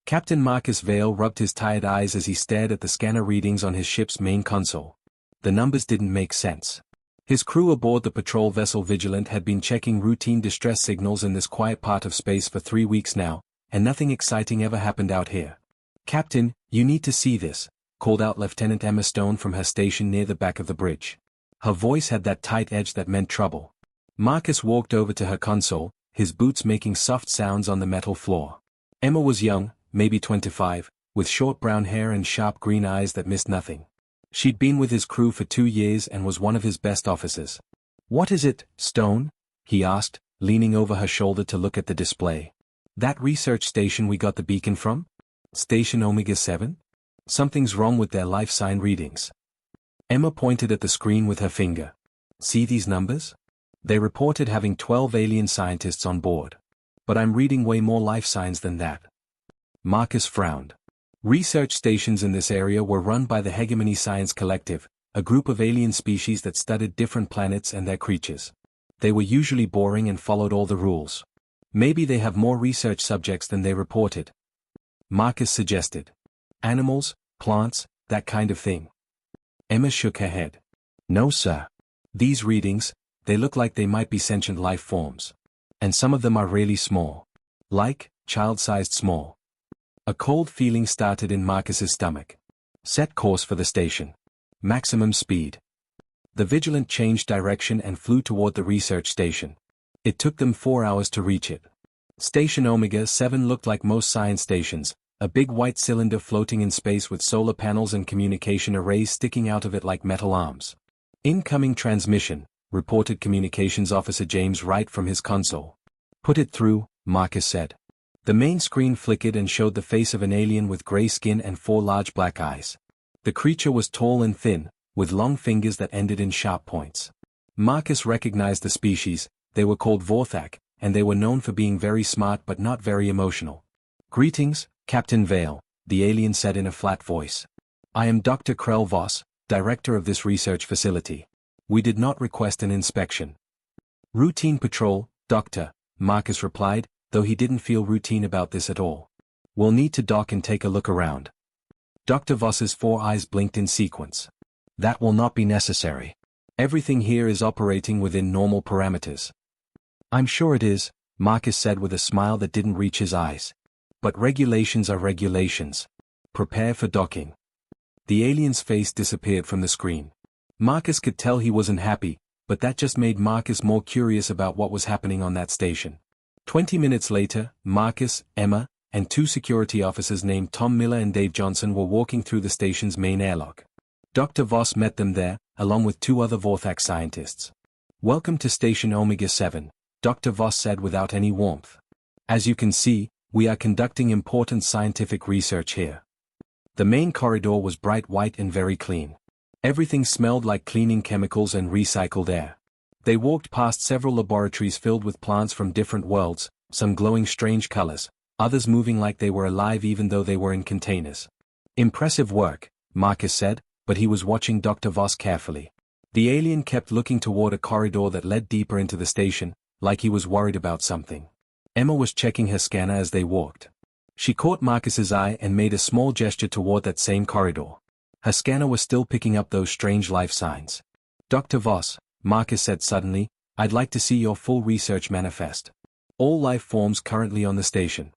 Captain Marcus Vale rubbed his tired eyes as he stared at the scanner readings on his ship's main console. The numbers didn't make sense. His crew aboard the patrol vessel Vigilant had been checking routine distress signals in this quiet part of space for 3 weeks now, and nothing exciting ever happened out here. "Captain, you need to see this," called out Lieutenant Emma Stone from her station near the back of the bridge. Her voice had that tight edge that meant trouble. Marcus walked over to her console, his boots making soft sounds on the metal floor. Emma was young, maybe 25, with short brown hair and sharp green eyes that missed nothing. She'd been with his crew for 2 years and was one of his best officers. "What is it, Stone?" he asked, leaning over her shoulder to look at the display. "That research station we got the beacon from? Station Omega 7? Something's wrong with their life sign readings." Emma pointed at the screen with her finger. "See these numbers? They reported having 12 alien scientists on board. But I'm reading way more life signs than that." Marcus frowned. Research stations in this area were run by the Hegemony Science Collective, a group of alien species that studied different planets and their creatures. They were usually boring and followed all the rules. "Maybe they have more research subjects than they reported," Marcus suggested. "Animals, plants, that kind of thing." Emma shook her head. "No, sir. These readings, they look like they might be sentient life forms. And some of them are really small. Like, child-sized small." A cold feeling started in Marcus's stomach. "Set course for the station. Maximum speed." The Vigilant changed direction and flew toward the research station. It took them 4 hours to reach it. Station Omega 7 looked like most science stations, a big white cylinder floating in space with solar panels and communication arrays sticking out of it like metal arms. "Incoming transmission," reported Communications Officer James Wright from his console. "Put it through," Marcus said. The main screen flickered and showed the face of an alien with gray skin and 4 large black eyes. The creature was tall and thin, with long fingers that ended in sharp points. Marcus recognized the species. They were called Vorthak, and they were known for being very smart but not very emotional. "Greetings, Captain Vale," the alien said in a flat voice. "I am Dr. Krell Voss, director of this research facility. We did not request an inspection." "Routine patrol, Doctor," Marcus replied, though he didn't feel routine about this at all. "We'll need to dock and take a look around." Dr. Voss's 4 eyes blinked in sequence. "That will not be necessary. Everything here is operating within normal parameters." "I'm sure it is," Marcus said with a smile that didn't reach his eyes. "But regulations are regulations. Prepare for docking." The alien's face disappeared from the screen. Marcus could tell he wasn't happy, but that just made Marcus more curious about what was happening on that station. 20 minutes later, Marcus, Emma, and 2 security officers named Tom Miller and Dave Johnson were walking through the station's main airlock. Dr. Voss met them there, along with 2 other Vorthak scientists. "Welcome to Station Omega 7, Dr. Voss said without any warmth. "As you can see, we are conducting important scientific research here." The main corridor was bright white and very clean. Everything smelled like cleaning chemicals and recycled air. They walked past several laboratories filled with plants from different worlds, some glowing strange colors, others moving like they were alive even though they were in containers. "Impressive work," Marcus said, but he was watching Dr. Voss carefully. The alien kept looking toward a corridor that led deeper into the station, like he was worried about something. Emma was checking her scanner as they walked. She caught Marcus's eye and made a small gesture toward that same corridor. Her scanner was still picking up those strange life signs. "Dr. Voss," Marcus said suddenly, "I'd like to see your full research manifest. All life forms currently on the station."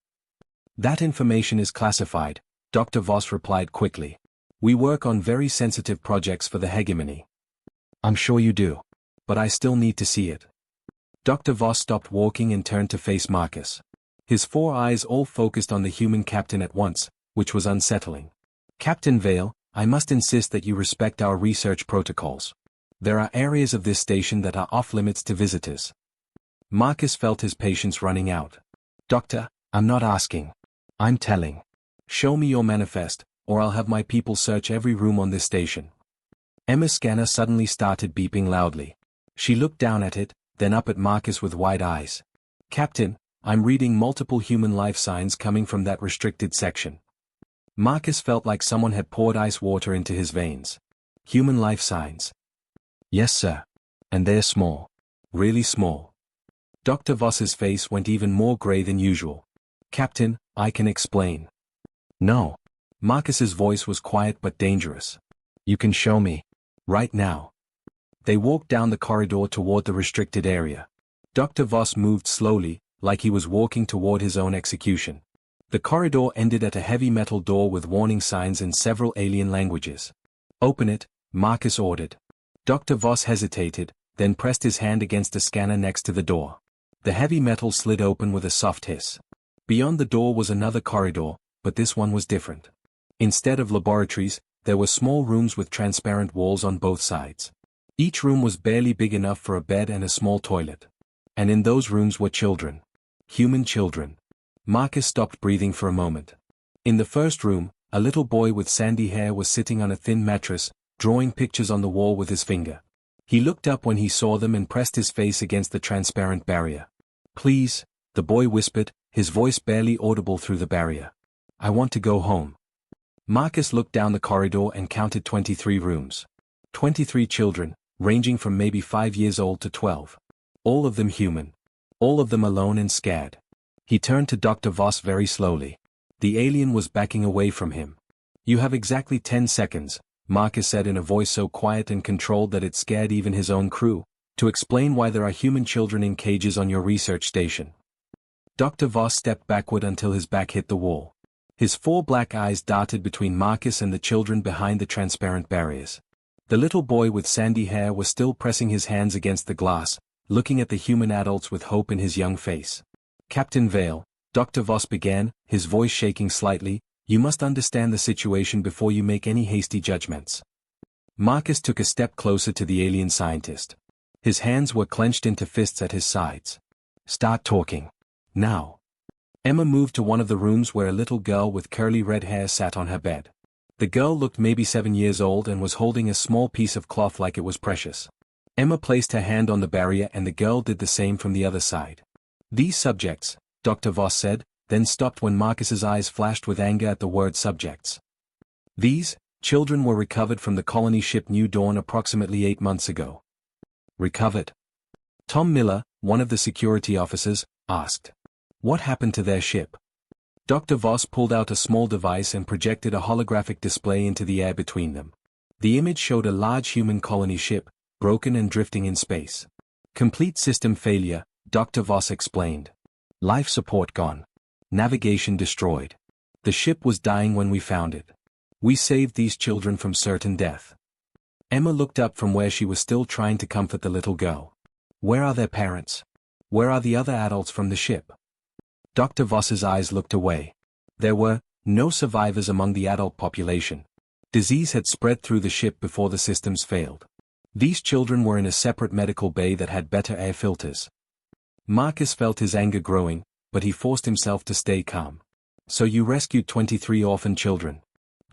"That information is classified," Dr. Voss replied quickly. "We work on very sensitive projects for the Hegemony." "I'm sure you do. But I still need to see it." Dr. Voss stopped walking and turned to face Marcus. His 4 eyes all focused on the human captain at once, which was unsettling. "Captain Vale, I must insist that you respect our research protocols. There are areas of this station that are off-limits to visitors." Marcus felt his patience running out. "Doctor, I'm not asking. I'm telling. Show me your manifest, or I'll have my people search every room on this station." Emma's scanner suddenly started beeping loudly. She looked down at it, then up at Marcus with wide eyes. "Captain, I'm reading multiple human life signs coming from that restricted section." Marcus felt like someone had poured ice water into his veins. "Human life signs?" "Yes, sir. And they're small. Really small." Dr. Voss's face went even more gray than usual. "Captain, I can explain. No. Marcus's voice was quiet but dangerous. You can show me. Right now. They walked down the corridor toward the restricted area. Dr. Voss moved slowly, like he was walking toward his own execution. The corridor ended at a heavy metal door with warning signs in several alien languages. Open it, Marcus ordered. Dr. Voss hesitated, then pressed his hand against a scanner next to the door. The heavy metal slid open with a soft hiss. Beyond the door was another corridor, but this one was different. Instead of laboratories, there were small rooms with transparent walls on both sides. Each room was barely big enough for a bed and a small toilet. And in those rooms were children. Human children. Marcus stopped breathing for a moment. In the first room, a little boy with sandy hair was sitting on a thin mattress, drawing pictures on the wall with his finger. He looked up when he saw them and pressed his face against the transparent barrier. Please, the boy whispered, his voice barely audible through the barrier. I want to go home. Marcus looked down the corridor and counted 23 rooms. 23 children, ranging from maybe 5 years old to 12. All of them human. All of them alone and scared. He turned to Dr. Voss very slowly. The alien was backing away from him. You have exactly 10 seconds, Marcus said in a voice so quiet and controlled that it scared even his own crew, to explain why there are human children in cages on your research station. Dr. Voss stepped backward until his back hit the wall. His 4 black eyes darted between Marcus and the children behind the transparent barriers. The little boy with sandy hair was still pressing his hands against the glass, looking at the human adults with hope in his young face. Captain Vale, Dr. Voss began, his voice shaking slightly, you must understand the situation before you make any hasty judgments. Marcus took a step closer to the alien scientist. His hands were clenched into fists at his sides. Start talking. Now. Emma moved to one of the rooms where a little girl with curly red hair sat on her bed. The girl looked maybe 7 years old and was holding a small piece of cloth like it was precious. Emma placed her hand on the barrier and the girl did the same from the other side. These subjects, Dr. Voss said, then stopped when Marcus's eyes flashed with anger at the word subjects. These children were recovered from the colony ship New Dawn approximately 8 months ago. Recovered? Tom Miller, one of the security officers, asked. What happened to their ship? Dr. Voss pulled out a small device and projected a holographic display into the air between them. The image showed a large human colony ship, broken and drifting in space. Complete system failure, Dr. Voss explained. Life support gone. Navigation destroyed. The ship was dying when we found it. We saved these children from certain death. Emma looked up from where she was still trying to comfort the little girl. Where are their parents? Where are the other adults from the ship? Dr. Voss's eyes looked away. There were no survivors among the adult population. Disease had spread through the ship before the systems failed. These children were in a separate medical bay that had better air filters. Marcus felt his anger growing, but he forced himself to stay calm. So you rescued 23 orphan children.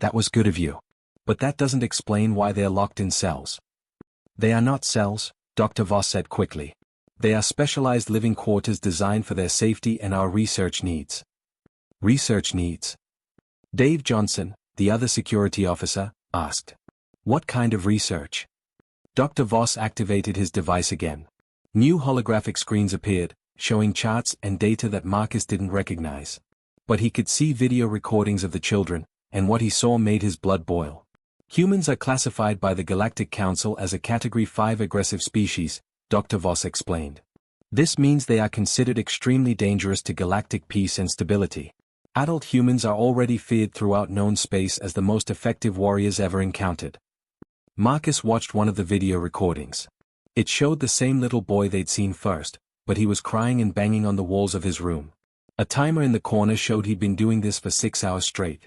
That was good of you. But that doesn't explain why they're locked in cells. They are not cells, Dr. Voss said quickly. They are specialized living quarters designed for their safety and our research needs. Research needs? Dave Johnson, the other security officer, asked. What kind of research? Dr. Voss activated his device again. New holographic screens appeared, showing charts and data that Marcus didn't recognize. But he could see video recordings of the children, and what he saw made his blood boil. Humans are classified by the Galactic Council as a Category 5 aggressive species, Dr. Voss explained. This means they are considered extremely dangerous to galactic peace and stability. Adult humans are already feared throughout known space as the most effective warriors ever encountered. Marcus watched one of the video recordings. It showed the same little boy they'd seen first, but he was crying and banging on the walls of his room. A timer in the corner showed he'd been doing this for 6 hours straight.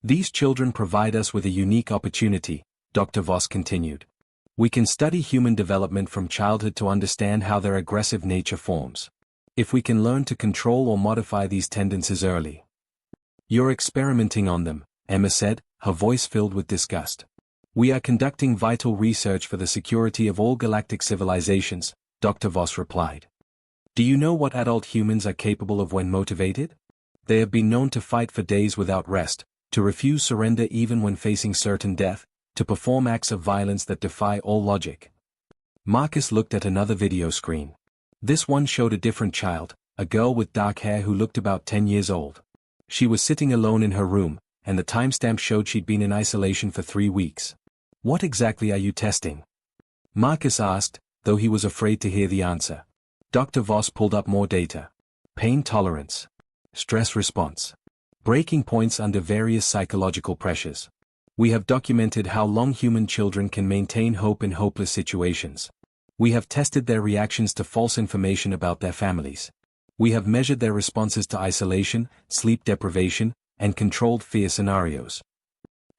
These children provide us with a unique opportunity, Dr. Voss continued. We can study human development from childhood to understand how their aggressive nature forms. If we can learn to control or modify these tendencies early. You're experimenting on them, Emma said, her voice filled with disgust. We are conducting vital research for the security of all galactic civilizations, Dr. Voss replied. Do you know what adult humans are capable of when motivated? They have been known to fight for days without rest, to refuse surrender even when facing certain death, to perform acts of violence that defy all logic. Marcus looked at another video screen. This one showed a different child, a girl with dark hair who looked about 10 years old. She was sitting alone in her room, and the timestamp showed she'd been in isolation for 3 weeks. What exactly are you testing? Marcus asked, though he was afraid to hear the answer. Dr. Voss pulled up more data. Pain tolerance. Stress response. Breaking points under various psychological pressures. We have documented how long human children can maintain hope in hopeless situations. We have tested their reactions to false information about their families. We have measured their responses to isolation, sleep deprivation, and controlled fear scenarios.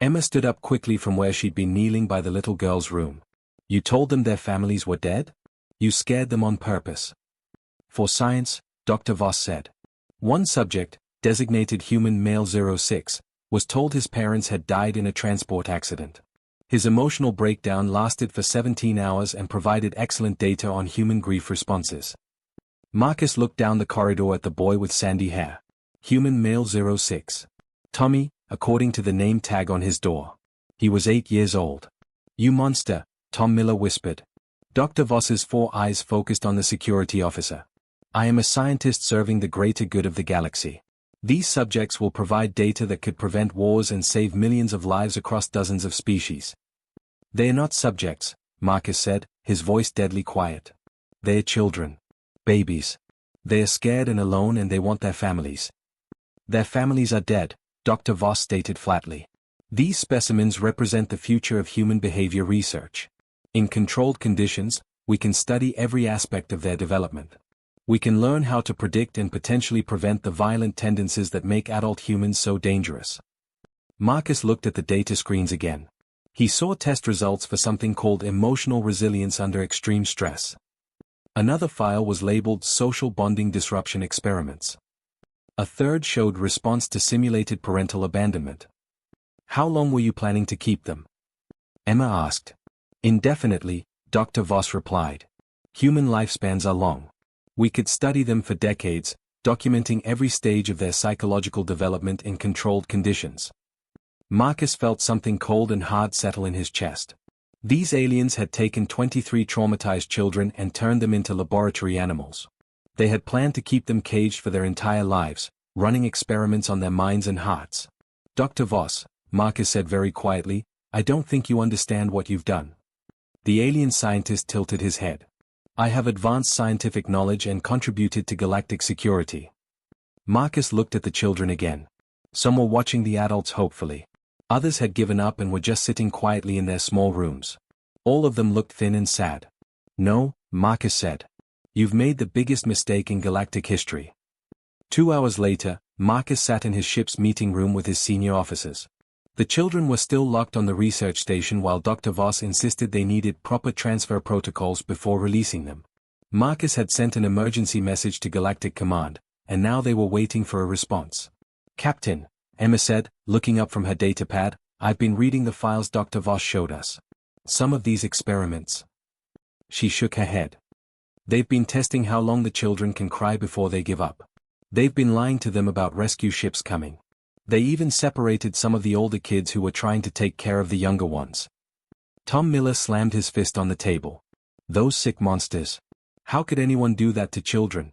Emma stood up quickly from where she'd been kneeling by the little girl's room. You told them their families were dead? You scared them on purpose. For science, Dr. Voss said. One subject, designated human male 06, was told his parents had died in a transport accident. His emotional breakdown lasted for 17 hours and provided excellent data on human grief responses. Marcus looked down the corridor at the boy with sandy hair. Human male 06. Tommy, according to the name tag on his door. He was 8 years old. You monster, Tom Miller whispered. Dr. Voss's 4 eyes focused on the security officer. I am a scientist serving the greater good of the galaxy. These subjects will provide data that could prevent wars and save millions of lives across dozens of species. They are not subjects, Marcus said, his voice deadly quiet. They are children. Babies. They are scared and alone and they want their families. Their families are dead, Dr. Voss stated flatly. These specimens represent the future of human behavior research. In controlled conditions, we can study every aspect of their development. We can learn how to predict and potentially prevent the violent tendencies that make adult humans so dangerous. Marcus looked at the data screens again. He saw test results for something called emotional resilience under extreme stress. Another file was labeled social bonding disruption experiments. A third showed response to simulated parental abandonment. How long were you planning to keep them? Emma asked. Indefinitely, Dr. Voss replied. Human lifespans are long. We could study them for decades, documenting every stage of their psychological development in controlled conditions. Marcus felt something cold and hard settle in his chest. These aliens had taken 23 traumatized children and turned them into laboratory animals. They had planned to keep them caged for their entire lives, running experiments on their minds and hearts. Dr. Voss, Marcus said very quietly, I don't think you understand what you've done. The alien scientist tilted his head. I have advanced scientific knowledge and contributed to galactic security. Marcus looked at the children again. Some were watching the adults hopefully. Others had given up and were just sitting quietly in their small rooms. All of them looked thin and sad. No, Marcus said. You've made the biggest mistake in galactic history. 2 hours later, Marcus sat in his ship's meeting room with his senior officers. The children were still locked on the research station while Dr. Voss insisted they needed proper transfer protocols before releasing them. Marcus had sent an emergency message to Galactic Command, and now they were waiting for a response. Captain, Emma said, looking up from her datapad, I've been reading the files Dr. Voss showed us. Some of these experiments. She shook her head. They've been testing how long the children can cry before they give up. They've been lying to them about rescue ships coming. They even separated some of the older kids who were trying to take care of the younger ones. Tom Miller slammed his fist on the table. Those sick monsters. How could anyone do that to children?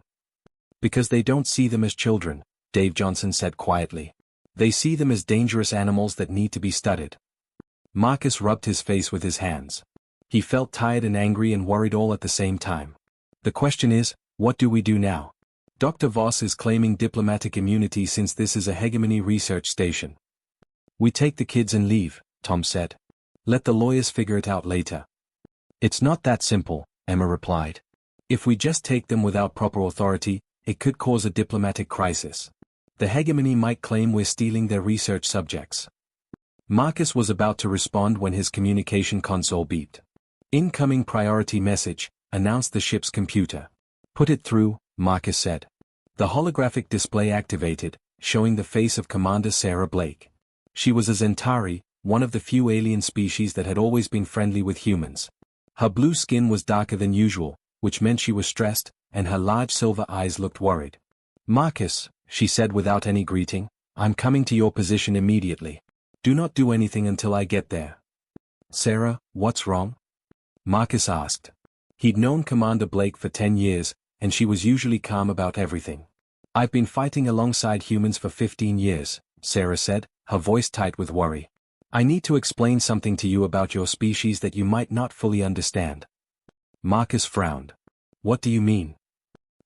Because they don't see them as children, Dave Johnson said quietly. They see them as dangerous animals that need to be studied. Marcus rubbed his face with his hands. He felt tired and angry and worried all at the same time. The question is, what do we do now? Dr. Voss is claiming diplomatic immunity since this is a hegemony research station. We take the kids and leave, Tom said. Let the lawyers figure it out later. It's not that simple, Emma replied. If we just take them without proper authority, it could cause a diplomatic crisis. The hegemony might claim we're stealing their research subjects. Marcus was about to respond when his communication console beeped. Incoming priority message, announced the ship's computer. Put it through, Marcus said. The holographic display activated, showing the face of Commander Sarah Blake. She was a Zentari, one of the few alien species that had always been friendly with humans. Her blue skin was darker than usual, which meant she was stressed, and her large silver eyes looked worried. Marcus, she said without any greeting, I'm coming to your position immediately. Do not do anything until I get there. Sarah, what's wrong? Marcus asked. He'd known Commander Blake for 10 years, and she was usually calm about everything. I've been fighting alongside humans for 15 years, Sarah said, her voice tight with worry. I need to explain something to you about your species that you might not fully understand. Marcus frowned. What do you mean?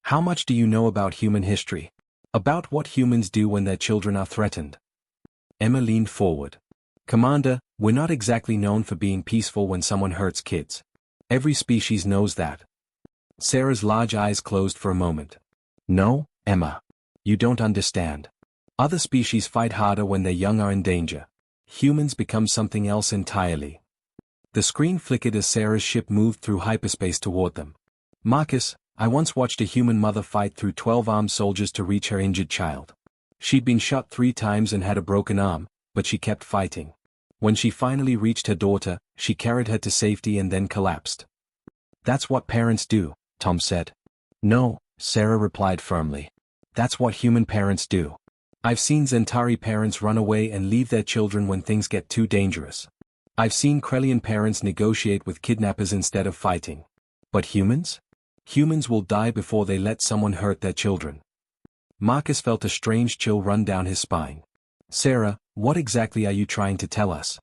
How much do you know about human history? About what humans do when their children are threatened? Emma leaned forward. Commander, we're not exactly known for being peaceful when someone hurts kids. Every species knows that. Sarah's large eyes closed for a moment. No, Emma. You don't understand. Other species fight harder when their young are in danger. Humans become something else entirely. The screen flickered as Sarah's ship moved through hyperspace toward them. Marcus, I once watched a human mother fight through 12 armed soldiers to reach her injured child. She'd been shot 3 times and had a broken arm, but she kept fighting. When she finally reached her daughter, she carried her to safety and then collapsed. That's what parents do, Tom said. No, Sarah replied firmly. That's what human parents do. I've seen Centauri parents run away and leave their children when things get too dangerous. I've seen Krellian parents negotiate with kidnappers instead of fighting. But humans? Humans will die before they let someone hurt their children. Marcus felt a strange chill run down his spine. Sarah, what exactly are you trying to tell us?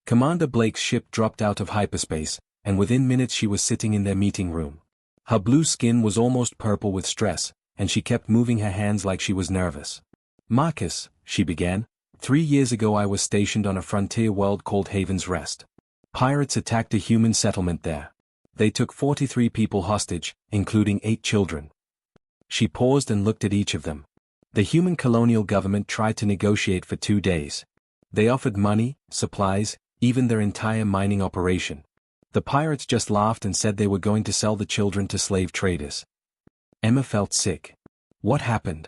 Commander Blake's ship dropped out of hyperspace, and within minutes she was sitting in their meeting room. Her blue skin was almost purple with stress, and she kept moving her hands like she was nervous. Marcus, she began, 3 years ago I was stationed on a frontier world called Haven's Rest. Pirates attacked a human settlement there. They took 43 people hostage, including 8 children. She paused and looked at each of them. The human colonial government tried to negotiate for 2 days. They offered money, supplies, even their entire mining operation. The pirates just laughed and said they were going to sell the children to slave traders. Emma felt sick. What happened?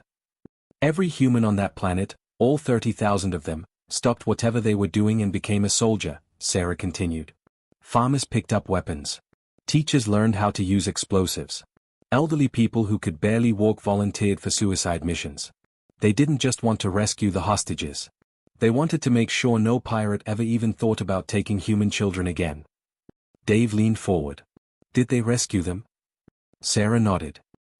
Every human on that planet, all 30,000 of them, stopped whatever they were doing and became a soldier, Sarah continued. Farmers picked up weapons. Teachers learned how to use explosives. Elderly people who could barely walk volunteered for suicide missions. They didn't just want to rescue the hostages. They wanted to make sure no pirate ever even thought about taking human children again. Dave leaned forward. Did they rescue them? Sarah nodded.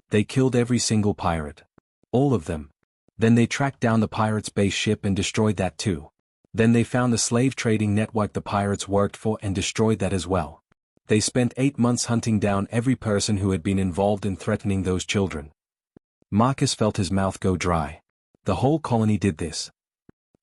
They killed every single pirate. All of them. Then they tracked down the pirates' base ship and destroyed that too. Then they found the slave trading network the pirates worked for and destroyed that as well. They spent 8 months hunting down every person who had been involved in threatening those children. Marcus felt his mouth go dry. The whole colony did this.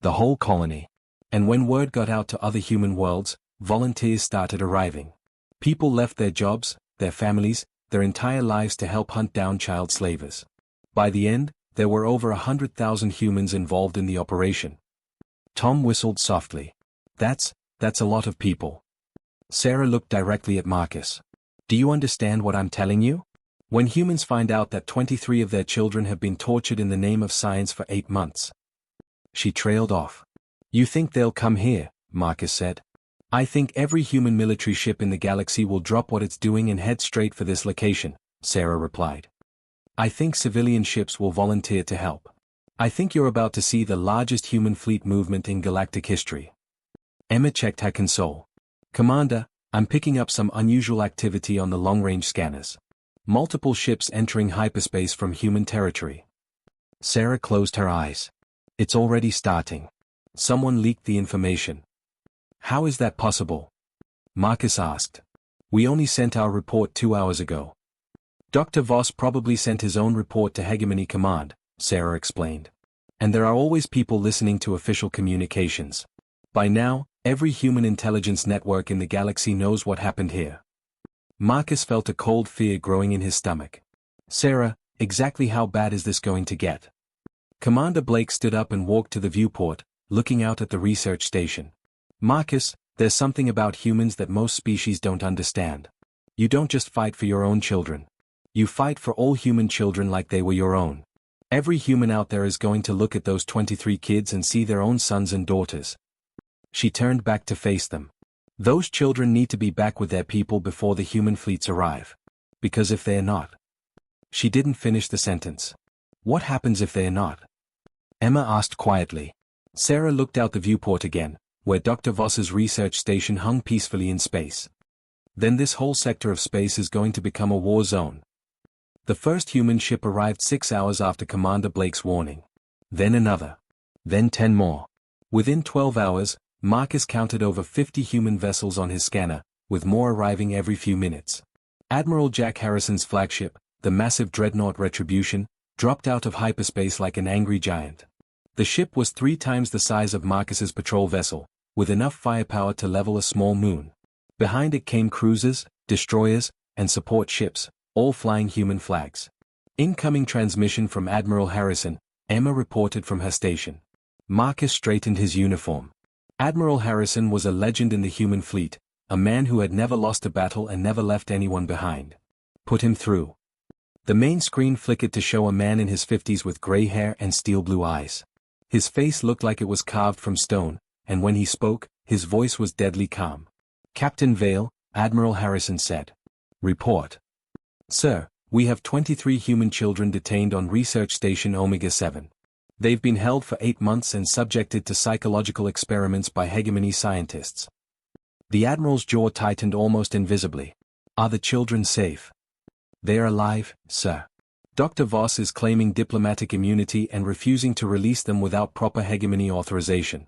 The whole colony. And when word got out to other human worlds, volunteers started arriving. People left their jobs, their families, their entire lives to help hunt down child slavers. By the end, there were over 100,000 humans involved in the operation. Tom whistled softly. That's a lot of people. Sarah looked directly at Marcus. Do you understand what I'm telling you? When humans find out that 23 of their children have been tortured in the name of science for 8 months. She trailed off. You think they'll come here, Marcus said. I think every human military ship in the galaxy will drop what it's doing and head straight for this location, Sarah replied. I think civilian ships will volunteer to help. I think you're about to see the largest human fleet movement in galactic history. Emma checked her console. Commander, I'm picking up some unusual activity on the long-range scanners. Multiple ships entering hyperspace from human territory. Sarah closed her eyes. It's already starting. Someone leaked the information. How is that possible? Marcus asked. We only sent our report 2 hours ago. Dr. Voss probably sent his own report to Hegemony Command, Sarah explained. And there are always people listening to official communications. By now, every human intelligence network in the galaxy knows what happened here. Marcus felt a cold fear growing in his stomach. Sarah, exactly how bad is this going to get? Commander Blake stood up and walked to the viewport, looking out at the research station. Marcus, there's something about humans that most species don't understand. You don't just fight for your own children. You fight for all human children like they were your own. Every human out there is going to look at those 23 kids and see their own sons and daughters. She turned back to face them. Those children need to be back with their people before the human fleets arrive. Because if they're not. She didn't finish the sentence. What happens if they're not? Emma asked quietly. Sarah looked out the viewport again, where Dr. Voss's research station hung peacefully in space. Then this whole sector of space is going to become a war zone. The first human ship arrived 6 hours after Commander Blake's warning. Then another. Then 10 more. Within 12 hours, Marcus counted over 50 human vessels on his scanner, with more arriving every few minutes. Admiral Jack Harrison's flagship, the massive dreadnought Retribution, dropped out of hyperspace like an angry giant. The ship was 3 times the size of Marcus's patrol vessel, with enough firepower to level a small moon. Behind it came cruisers, destroyers, and support ships, all flying human flags. Incoming transmission from Admiral Harrison, Emma reported from her station. Marcus straightened his uniform. Admiral Harrison was a legend in the human fleet, a man who had never lost a battle and never left anyone behind. Put him through. The main screen flickered to show a man in his 50s with gray hair and steel blue eyes. His face looked like it was carved from stone, and when he spoke, his voice was deadly calm. Captain Vale, Admiral Harrison said. Report. Sir, we have 23 human children detained on Research Station Omega-7. They've been held for 8 months and subjected to psychological experiments by hegemony scientists. The Admiral's jaw tightened almost invisibly. Are the children safe? They're alive, sir. Dr. Voss is claiming diplomatic immunity and refusing to release them without proper hegemony authorization.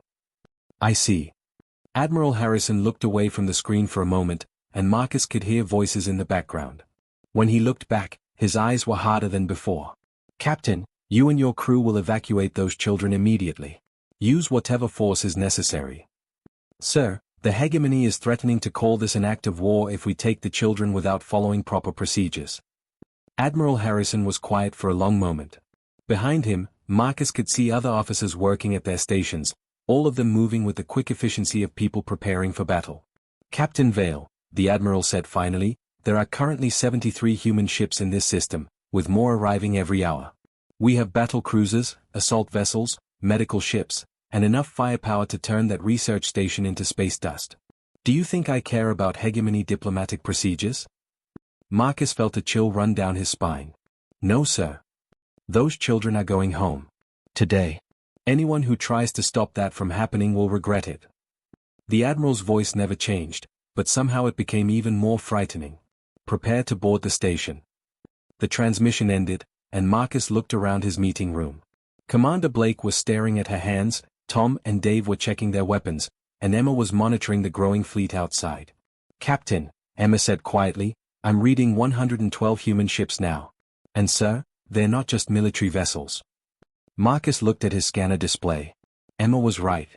I see. Admiral Harrison looked away from the screen for a moment, and Marcus could hear voices in the background. When he looked back, his eyes were harder than before. Captain, you and your crew will evacuate those children immediately. Use whatever force is necessary. Sir, the hegemony is threatening to call this an act of war if we take the children without following proper procedures. Admiral Harrison was quiet for a long moment. Behind him, Marcus could see other officers working at their stations, all of them moving with the quick efficiency of people preparing for battle. Captain Vale, the Admiral said finally, there are currently 73 human ships in this system, with more arriving every hour. We have battle cruisers, assault vessels, medical ships, and enough firepower to turn that research station into space dust. Do you think I care about hegemony diplomatic procedures? Marcus felt a chill run down his spine. No, sir. Those children are going home. Today. Anyone who tries to stop that from happening will regret it. The Admiral's voice never changed, but somehow it became even more frightening. Prepare to board the station. The transmission ended, and Marcus looked around his meeting room. Commander Blake was staring at her hands, Tom and Dave were checking their weapons, and Emma was monitoring the growing fleet outside. Captain, Emma said quietly, I'm reading 112 human ships now. And sir, they're not just military vessels. Marcus looked at his scanner display. Emma was right.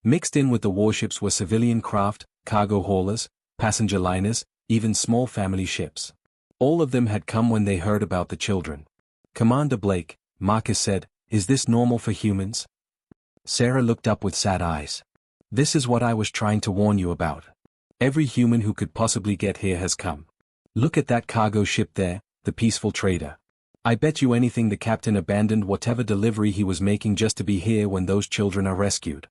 Mixed in with the warships were civilian craft, cargo haulers, passenger liners, even small family ships. All of them had come when they heard about the children. Commander Blake, Marcus said, is this normal for humans? Sarah looked up with sad eyes. This is what I was trying to warn you about. Every human who could possibly get here has come. Look at that cargo ship there, the Peaceful Trader. I bet you anything the captain abandoned whatever delivery he was making just to be here when those children are rescued.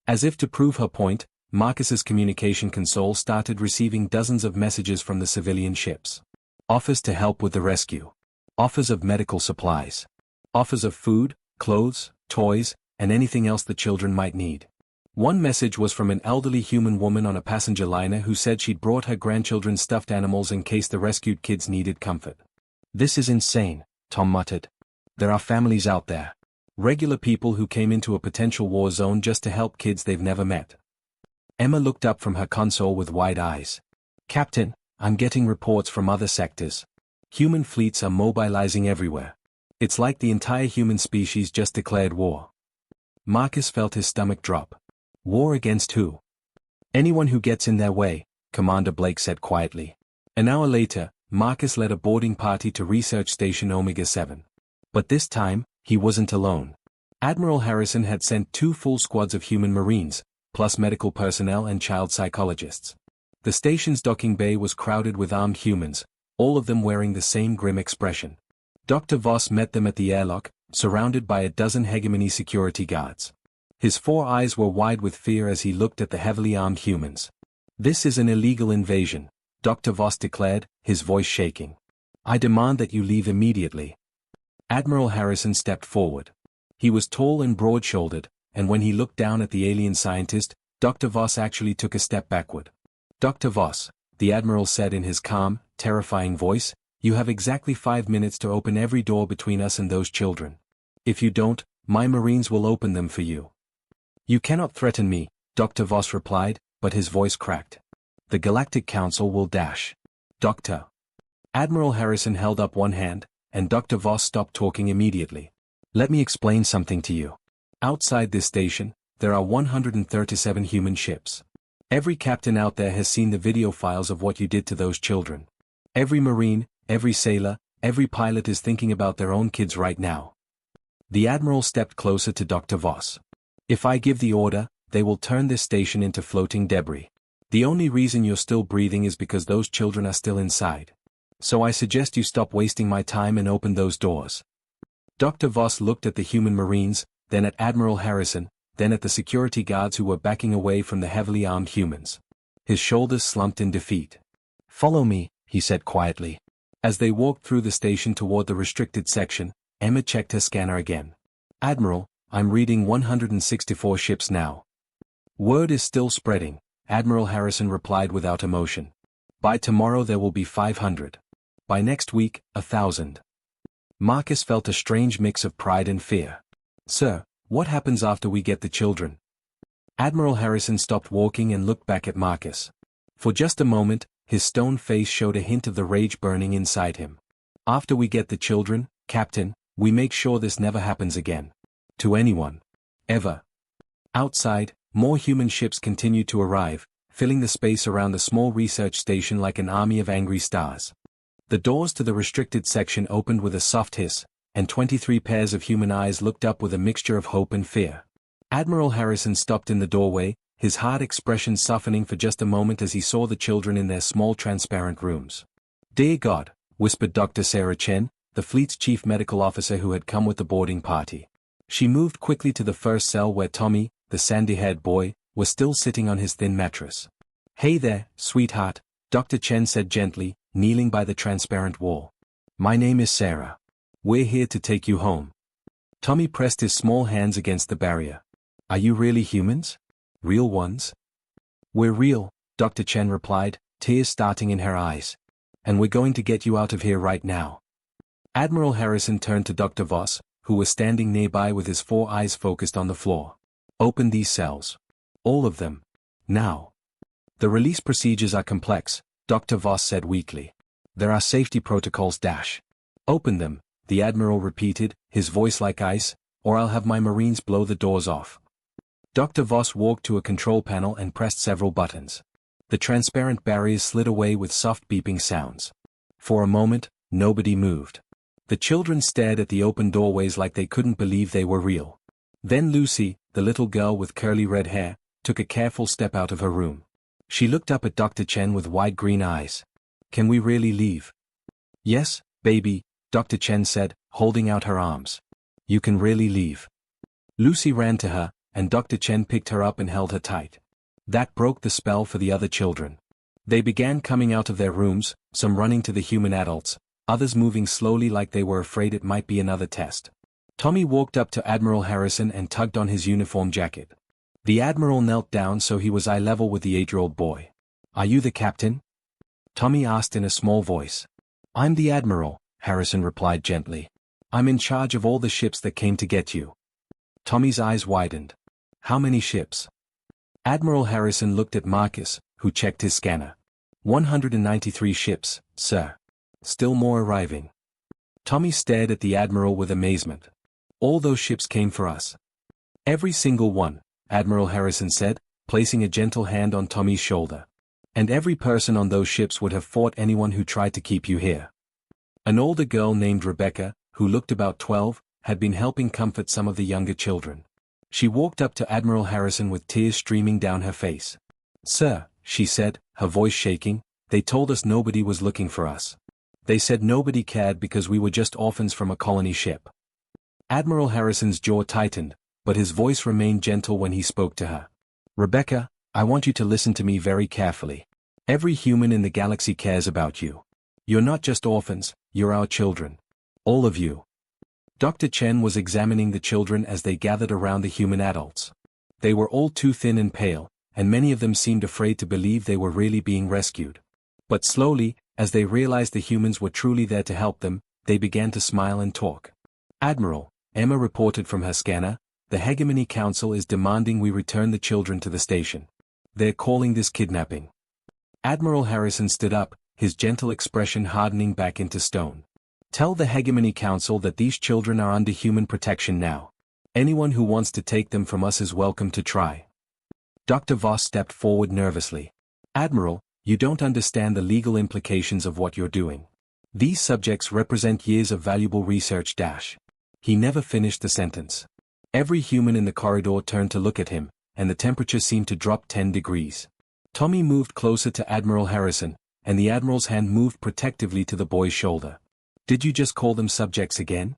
As if to prove her point, Marcus's communication console started receiving dozens of messages from the civilian ships. Offers to help with the rescue. Offers of medical supplies. Offers of food, clothes, toys, and anything else the children might need. One message was from an elderly human woman on a passenger liner who said she'd brought her grandchildren stuffed animals in case the rescued kids needed comfort. This is insane, Tom muttered. There are families out there. Regular people who came into a potential war zone just to help kids they've never met. Emma looked up from her console with wide eyes. Captain, I'm getting reports from other sectors. Human fleets are mobilizing everywhere. It's like the entire human species just declared war. Marcus felt his stomach drop. War against who? Anyone who gets in their way, Commander Blake said quietly. An hour later, Marcus led a boarding party to Research Station Omega-7. But this time, he wasn't alone. Admiral Harrison had sent 2 full squads of human marines, plus medical personnel and child psychologists. The station's docking bay was crowded with armed humans, all of them wearing the same grim expression. Dr. Voss met them at the airlock, surrounded by a dozen hegemony security guards. His 4 eyes were wide with fear as he looked at the heavily armed humans. This is an illegal invasion, Dr. Voss declared, his voice shaking. I demand that you leave immediately. Admiral Harrison stepped forward. He was tall and broad-shouldered, and when he looked down at the alien scientist, Dr. Voss actually took a step backward. Dr. Voss, the Admiral said in his calm, terrifying voice, you have exactly 5 minutes to open every door between us and those children. If you don't, my Marines will open them for you. You cannot threaten me, Dr. Voss replied, but his voice cracked. The Galactic Council will dash. Dr. Admiral Harrison held up one hand, and Dr. Voss stopped talking immediately. Let me explain something to you. Outside this station, there are 137 human ships. Every captain out there has seen the video files of what you did to those children. Every Marine, every sailor, every pilot is thinking about their own kids right now. The Admiral stepped closer to Dr. Voss. If I give the order, they will turn this station into floating debris. The only reason you're still breathing is because those children are still inside. So I suggest you stop wasting my time and open those doors. Dr. Voss looked at the human Marines, then at Admiral Harrison, then at the security guards who were backing away from the heavily armed humans. His shoulders slumped in defeat. Follow me, he said quietly. As they walked through the station toward the restricted section, Emma checked her scanner again. Admiral, I'm reading 164 ships now. Word is still spreading, Admiral Harrison replied without emotion. By tomorrow there will be 500. By next week, 1,000. Marcus felt a strange mix of pride and fear. Sir, what happens after we get the children? Admiral Harrison stopped walking and looked back at Marcus. For just a moment, his stone face showed a hint of the rage burning inside him. After we get the children, Captain, we make sure this never happens again. To anyone. Ever. Outside, more human ships continued to arrive, filling the space around the small research station like an army of angry stars. The doors to the restricted section opened with a soft hiss, and 23 pairs of human eyes looked up with a mixture of hope and fear. Admiral Harrison stopped in the doorway, his hard expression softening for just a moment as he saw the children in their small transparent rooms. Dear God, whispered Dr. Sarah Chen, the fleet's chief medical officer who had come with the boarding party. She moved quickly to the first cell where Tommy, the sandy-haired boy, was still sitting on his thin mattress. Hey there, sweetheart, Dr. Chen said gently, kneeling by the transparent wall. My name is Sarah. We're here to take you home. Tommy pressed his small hands against the barrier. Are you really humans? Real ones? We're real, Dr. Chen replied, tears starting in her eyes. And we're going to get you out of here right now. Admiral Harrison turned to Dr. Voss, who was standing nearby with his 4 eyes focused on the floor. Open these cells. All of them. Now. The release procedures are complex, Dr. Voss said weakly. There are safety protocols. Open them, the Admiral repeated, his voice like ice, or I'll have my Marines blow the doors off. Dr. Voss walked to a control panel and pressed several buttons. The transparent barriers slid away with soft beeping sounds. For a moment, nobody moved. The children stared at the open doorways like they couldn't believe they were real. Then Lucy, the little girl with curly red hair, took a careful step out of her room. She looked up at Dr. Chen with wide green eyes. Can we really leave? Yes, baby, Dr. Chen said, holding out her arms. You can really leave. Lucy ran to her, and Dr. Chen picked her up and held her tight. That broke the spell for the other children. They began coming out of their rooms, some running to the human adults, others moving slowly like they were afraid it might be another test. Tommy walked up to Admiral Harrison and tugged on his uniform jacket. The Admiral knelt down so he was eye level with the 8-year-old boy. Are you the captain? Tommy asked in a small voice. I'm the Admiral, Harrison replied gently. I'm in charge of all the ships that came to get you. Tommy's eyes widened. How many ships? Admiral Harrison looked at Marcus, who checked his scanner. 193 ships, sir. Still more arriving. Tommy stared at the Admiral with amazement. All those ships came for us. Every single one, Admiral Harrison said, placing a gentle hand on Tommy's shoulder. And every person on those ships would have fought anyone who tried to keep you here. An older girl named Rebecca, who looked about 12, had been helping comfort some of the younger children. She walked up to Admiral Harrison with tears streaming down her face. Sir, she said, her voice shaking, they told us nobody was looking for us. They said nobody cared because we were just orphans from a colony ship. Admiral Harrison's jaw tightened, but his voice remained gentle when he spoke to her. Rebecca, I want you to listen to me very carefully. Every human in the galaxy cares about you. You're not just orphans, you're our children. All of you. Dr. Chen was examining the children as they gathered around the human adults. They were all too thin and pale, and many of them seemed afraid to believe they were really being rescued. But slowly, as they realized the humans were truly there to help them, they began to smile and talk. Admiral, Emma reported from her scanner, the Hegemony Council is demanding we return the children to the station. They're calling this kidnapping. Admiral Harrison stood up, his gentle expression hardening back into stone. Tell the Hegemony Council that these children are under human protection now. Anyone who wants to take them from us is welcome to try. Dr. Voss stepped forward nervously. Admiral, you don't understand the legal implications of what you're doing. These subjects represent years of valuable research. He never finished the sentence. Every human in the corridor turned to look at him, and the temperature seemed to drop 10 degrees. Tommy moved closer to Admiral Harrison, and the Admiral's hand moved protectively to the boy's shoulder. Did you just call them subjects again?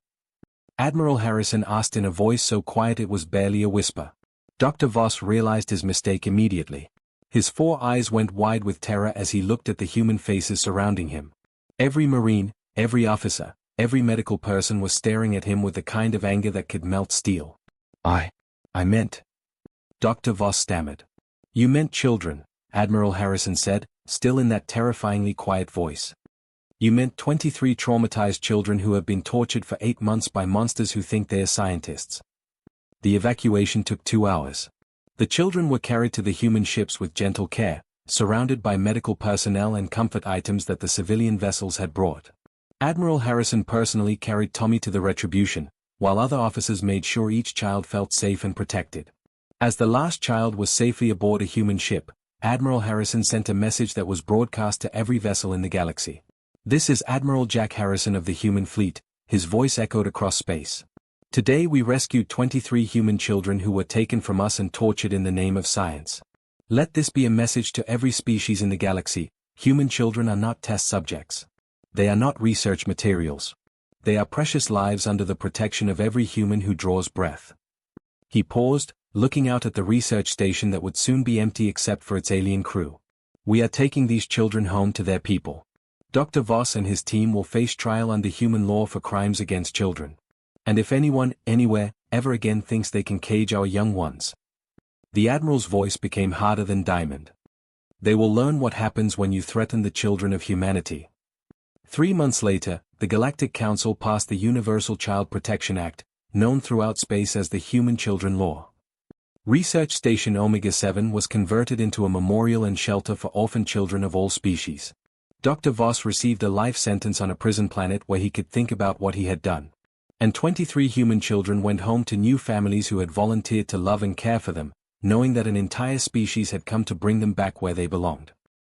Admiral Harrison asked in a voice so quiet it was barely a whisper. Dr. Voss realized his mistake immediately. His 4 eyes went wide with terror as he looked at the human faces surrounding him. Every Marine, every officer, every medical person was staring at him with the kind of anger that could melt steel. I meant. Dr. Voss stammered. You meant children, Admiral Harrison said, still in that terrifyingly quiet voice. You meant 23 traumatized children who have been tortured for 8 months by monsters who think they are scientists. The evacuation took 2 hours. The children were carried to the human ships with gentle care, surrounded by medical personnel and comfort items that the civilian vessels had brought. Admiral Harrison personally carried Tommy to the Retribution, while other officers made sure each child felt safe and protected. As the last child was safely aboard a human ship, Admiral Harrison sent a message that was broadcast to every vessel in the galaxy. This is Admiral Jack Harrison of the human fleet, his voice echoed across space. Today we rescued 23 human children who were taken from us and tortured in the name of science. Let this be a message to every species in the galaxy: human children are not test subjects. They are not research materials. They are precious lives under the protection of every human who draws breath. He paused, looking out at the research station that would soon be empty except for its alien crew. We are taking these children home to their people. Dr. Voss and his team will face trial under human law for crimes against children. And if anyone, anywhere, ever again thinks they can cage our young ones. The Admiral's voice became harder than diamond. They will learn what happens when you threaten the children of humanity. 3 months later, the Galactic Council passed the Universal Child Protection Act, known throughout space as the Human Children Law. Research Station Omega-7 was converted into a memorial and shelter for orphan children of all species. Dr. Voss received a life sentence on a prison planet where he could think about what he had done. And 23 human children went home to new families who had volunteered to love and care for them, knowing that an entire species had come to bring them back where they belonged.